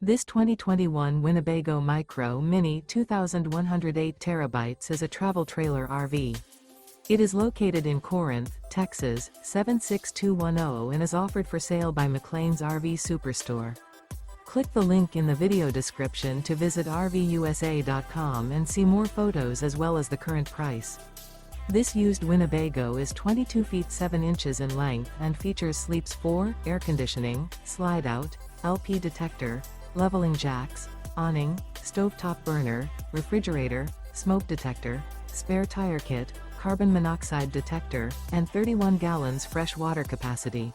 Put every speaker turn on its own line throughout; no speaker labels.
This 2021 Winnebago Micro Minnie 2108 TB is a travel trailer RV. It is located in Corinth, Texas, 76210 and is offered for sale by McClain's RV Superstore. Click the link in the video description to visit RVUSA.com and see more photos as well as the current price. This used Winnebago is 22 feet 7 inches in length and features sleeps 4, air conditioning, slide-out, LP detector, leveling jacks, awning, stovetop burner, refrigerator, smoke detector, spare tire kit, carbon monoxide detector, and 31 gallons fresh water capacity.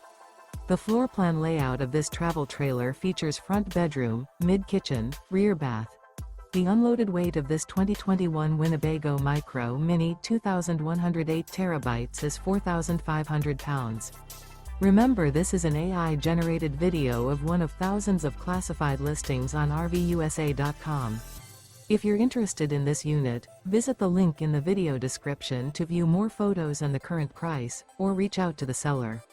The floor plan layout of this travel trailer features front bedroom, mid-kitchen, rear bath. The unloaded weight of this 2021 Winnebago Micro Minnie 2108 TB is 4,500 pounds. Remember, this is an AI-generated video of one of thousands of classified listings on RVUSA.com. If you're interested in this unit, visit the link in the video description to view more photos and the current price, or reach out to the seller.